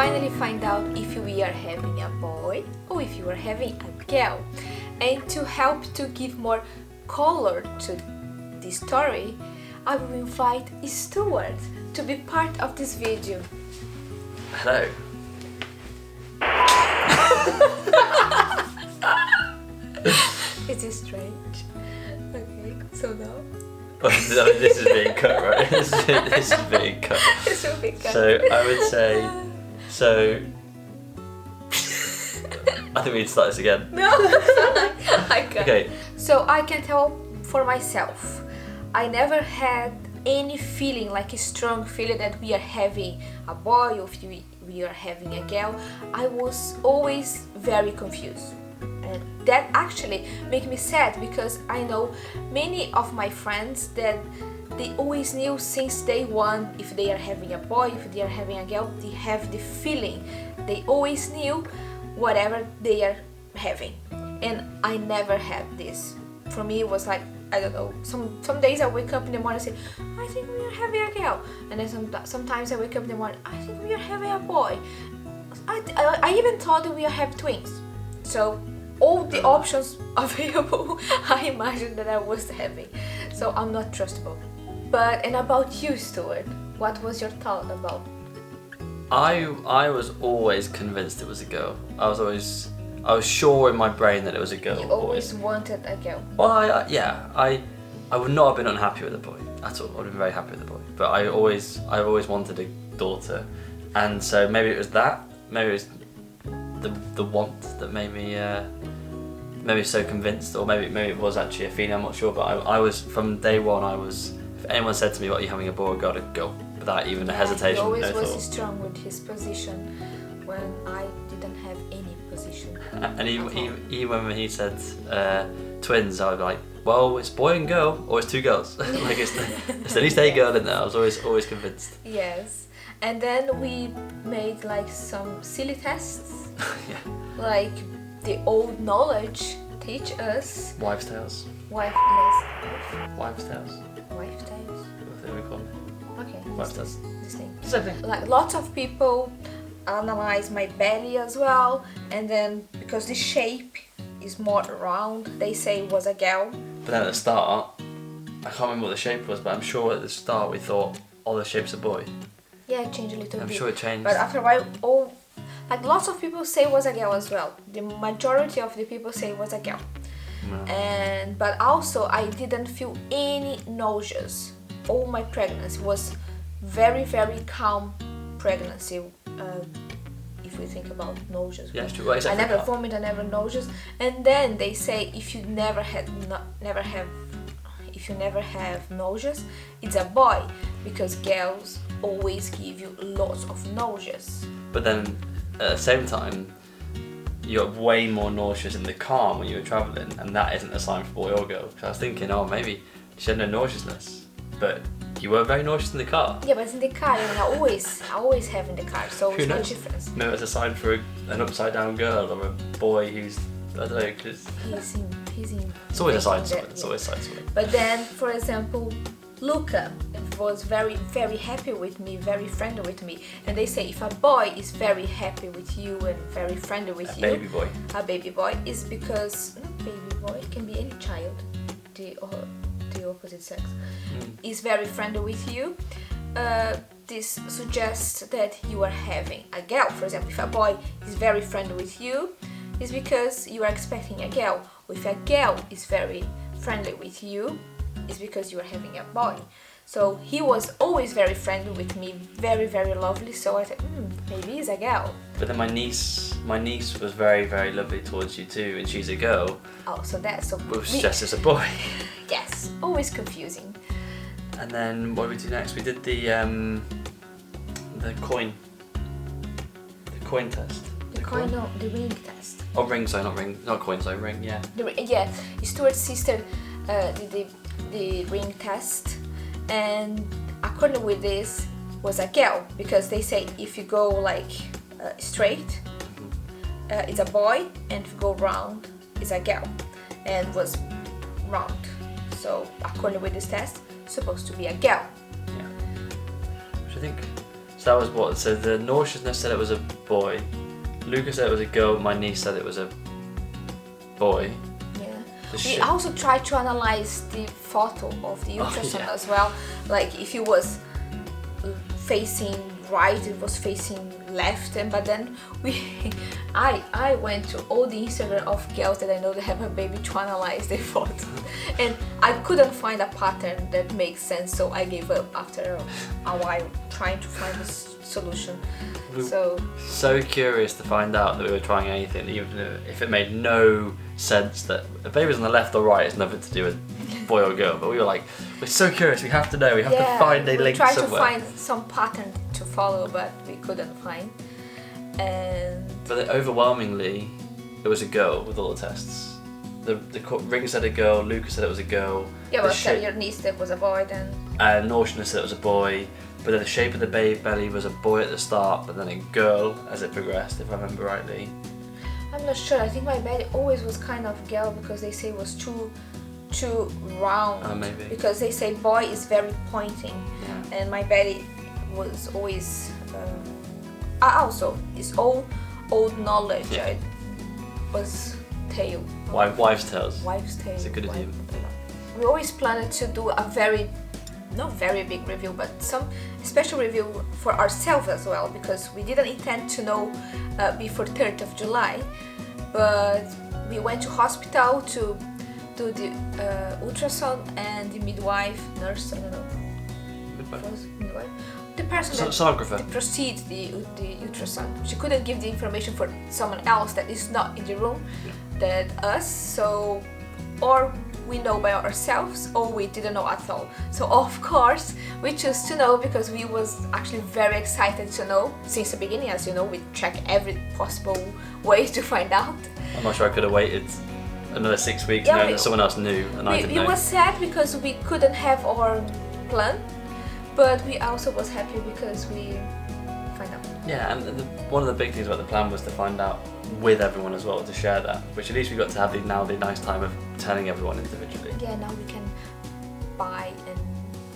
finally find out if we are having a boy or if you are having a girl. And to help to give more color to this story, I will invite Stuart to be part of this video. Hello. It is strange. Okay, so now No, this is being cut, right? This is being cut. this will be good. So I would say, I think we need to start this again. No, I can't. Okay. So I can tell for myself, I never had any feeling, like a strong feeling that we are having a boy or if we are having a girl. I was always very confused. And that actually make me sad because I know many of my friends that they always knew since day one if they are having a boy, if they are having a girl, they have the feeling. They always knew whatever they are having. And I never had this. For me it was like, I don't know, some days I wake up in the morning and say, I think we are having a girl. And then sometimes I wake up in the morning, I think we are having a boy. I even thought that we have twins. So all the options available, I imagined that I was having. So I'm not trustable. But, and about you, Stuart, what was your thought about? I was always convinced it was a girl. I was sure in my brain that it was a girl. You always wanted a girl. Well, I would not have been unhappy with a boy at all. I would have been very happy with a boy. But I always wanted a daughter, and so maybe it was that. Maybe it was the want that made me maybe so convinced, or maybe it was actually a female. I'm not sure. But I was from day one. If anyone said to me, "What, are you having a boy or girl?" I'd go without even a hesitation. He always no was thought. strong with his position when I didn't have any position. And even when he said twins, I was like, well, it's boy and girl, or it's two girls. Like it's at least a girl in there. I was always convinced. Yes, and then we made like some silly tests, Yeah. like the old knowledge teach us. Wives' tales. Wife Wives' tales. tales. What do we call them? Okay. Wives' tales. This thing. Same thing. Like lots of people analyze my belly as well, and then because the shape is more round, they say it was a girl. But then at the start, I can't remember what the shape was, but I'm sure at the start we thought, oh, the shape's a boy. Yeah, it changed a little I'm bit. sure it changed. But after a while, lots of people say it was a girl as well. The majority of the people say it was a girl. No. But also I didn't feel any nauseous. All my pregnancy was very, very calm pregnancy. If we think about nauseous, Yeah, it's true. Well, I never vomit, I never nauseous. And then they say if you never have nauseous, it's a boy, because girls always give you lots of nauseous. But then at the same time, you're way more nauseous in the car when you were travelling, and that isn't a sign for boy or girl. So I was thinking, oh, maybe she had no nauseousness, but you were very nauseous in the car. Yeah, but in the car, I always have in the car, so Who it's no knows? difference. Maybe it's a sign for an upside down girl or a boy who's, I don't know, because He's in. it's always a sign thinking for that, It's yeah. always a sign for it. But then, for example, Luca was very, very happy with me, very friendly with me. And they say if a boy is very happy with you and very friendly with you, Baby boy. a baby boy, is because, not baby boy, it can be any child, the opposite sex, is very friendly with you. This suggests that you are having a girl. For example, if a boy is very friendly with you, it's because you are expecting a girl. Or if a girl is very friendly with you, it's because you are having a boy. So he was always very friendly with me, very, very lovely. So I said, maybe it's a girl. But then my niece was very, very lovely towards you too, and she's a girl. Oh, so that's so. But was just as a boy. Yes, always confusing. And then what did we do next? We did the coin test. The ring test. Oh, ring, sorry, not coin, sorry, ring, yeah. Yeah, Stuart's sister did the ring test, and according with this was a girl, because they say if you go like straight, it's a boy, and if you go round, it's a girl, and was round. So according with this test, supposed to be a girl. Yeah. Which I think So that was what? So the nauseousness said it was a boy. Luca said it was a girl. My niece said it was a boy. Yeah. The We shit. also tried to analyze the photo of the ultrasound yeah. as well. Like if it was facing right, it was facing left, and but then I went to all the Instagram of girls that I know that have a baby to analyze their photo, and I couldn't find a pattern that makes sense. So I gave up after a while trying to find a solution. We- So curious to find out that we were trying anything, even if it made no sense that a baby's on the left or right is nothing to do with boy or girl. But we were like, we're so curious. We have to know. We have to find a we link tried somewhere. to find some pattern to follow, but we couldn't find. And But then overwhelmingly, it was a girl with all the tests. The ring said a girl. Luca said it was a girl. yeah, The but shape- your niece that was a boy then. Nauseousness said it was a boy. But then the shape of the baby belly was a boy at the start, but then a girl as it progressed, if I remember rightly. I'm not sure. I think my belly always was kind of girl because they say it was too round. Oh, maybe. Because they say boy is very pointing, Yeah. and my belly was always. Also, it's all old knowledge. Yeah. It was tail. Wives' tales. Wives' tale. It's a good idiom. We always planned to do a not very big review, but some special review for ourselves as well, because we didn't intend to know before 3rd of July, but we went to hospital to do the ultrasound, and the nurse, I don't know, was midwife, the person that Sonographer. proceeds the ultrasound. She couldn't give the information for someone else that is not in the room, that us, so, or we know by ourselves, or we didn't know at all. So of course we chose to know because we was actually very excited to know since the beginning. As you know, we check every possible way to find out. I'm not sure I could have waited another 6 weeks Yeah, knowing that someone else knew and I didn't We know. was sad because we couldn't have our plan, but we also was happy because we find out. Yeah, and one of the big things about the plan was to find out with everyone as well, to share that, which at least we got to have the nice time of telling everyone individually. Yeah, now we can buy and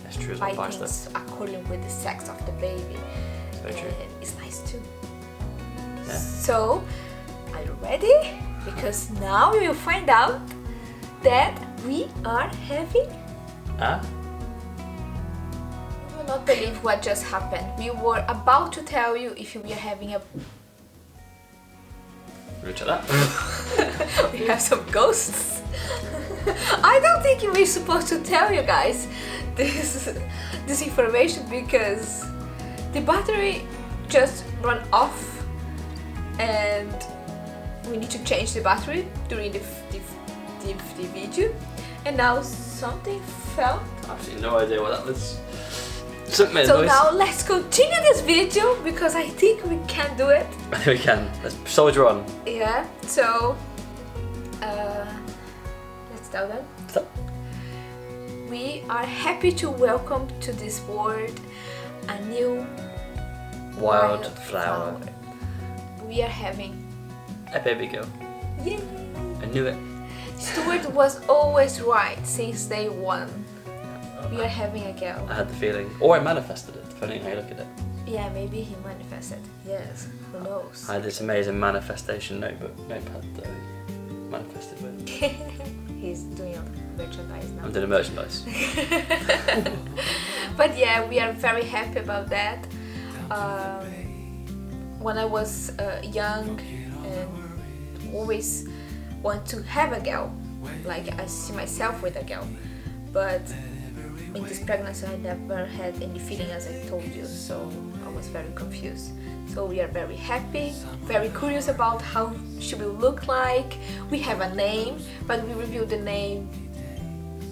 That's true as buy well, buy things stuff. according with the sex of the baby. Very true. And it's nice too. Yeah. So, are you ready? Because now we will find out that we are having. Ah? You will not believe what just happened. We were about to tell you if we are having a. We'll check that. We have some ghosts. I don't think we're supposed to tell you guys this information because the battery just ran off and we need to change the battery during the video, and now something fell. Absolutely no idea what that was. Something made a So noise. now let's continue this video because I think we can do it. I think we can. Let's soldier on. Yeah, so let's tell them. Stop. We are happy to welcome to this world a new Wildflower. We are having. A baby girl. Yay! I knew it. Stuart was always right since day one. We are having a girl. I had the feeling. Or I manifested it, depending on how you look at it. Yeah, maybe he manifested. Yes, who knows? I had this amazing manifestation notepad that I manifested with. He's doing merchandise now. I'm doing merchandise. But yeah, we are very happy about that. When I was young and always want to have a girl, like I see myself with a girl, but in this pregnancy I never had any feeling, as I told you, so I was very confused. So we are very happy, very curious about how she will look like. We have a name, but we reveal the name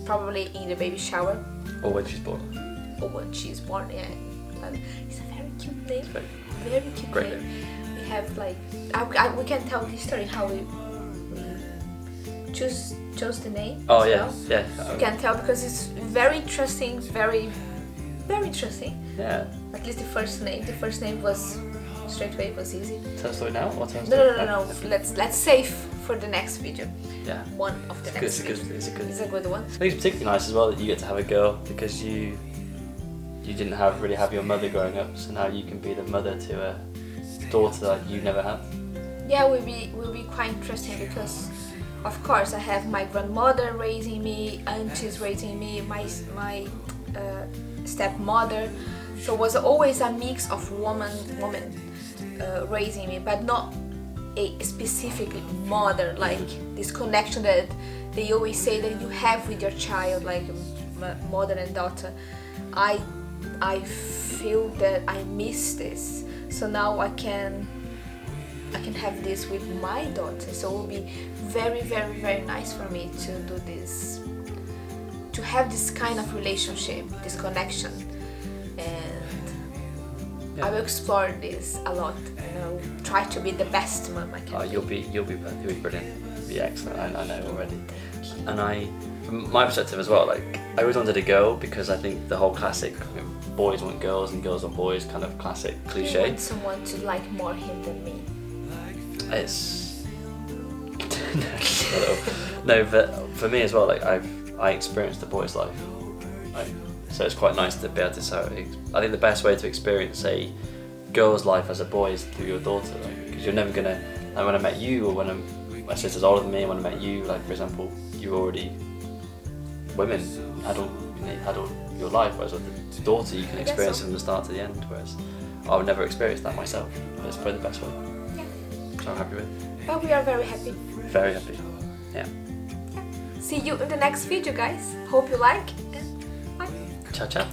probably in the baby shower Or when she's born. or when she's born. Yeah, it's a very cute name. Very cute Great name. We have like we can tell the story how we chose the name. Oh as yeah, well. yeah. You can tell because it's very interesting, very interesting. Yeah. At least the first name was straight away, was easy. Tell a story now or tell a story? No. Let's save for the next video. Yeah. One of the next. It's a good. It's a good one. I think it's particularly nice as well that you get to have a girl because you you didn't really have your mother growing up, so now you can be the mother to a daughter that you never had. Yeah, will be quite interesting because, of course, I have my grandmother raising me, aunties raising me, my stepmother. So it was always a mix of woman raising me, but not a specific mother, like this connection that they always say that you have with your child, like mother and daughter. I feel that I miss this, so now I can have this with my daughter. So it will be very, very, very nice for me to do this, to have this kind of relationship, this connection, and I will explore this a lot. Try to be the best mom I can. Oh, you'll be brilliant. You'll be excellent. I know already. And from my perspective as well, like I always wanted a girl because I think the whole classic boys want girls and girls want boys kind of classic cliche. You want someone to like more him than me. It's no, but for me as well, like I experienced a boy's life, like, so it's quite nice to be able to. So I think the best way to experience a girl's life as a boy is through your daughter, because you're never gonna. And when I met you, or when my sister's older than me, and when I met you, like for example, you're already women, adult your life, whereas with the daughter you can experience it from the start to the end, whereas I would never experience that myself. It's probably the best way. Yeah. So I'm happy with. But we are very happy. Very happy. Yeah. See you in the next video, guys. Hope you like, and bye. Ciao, ciao.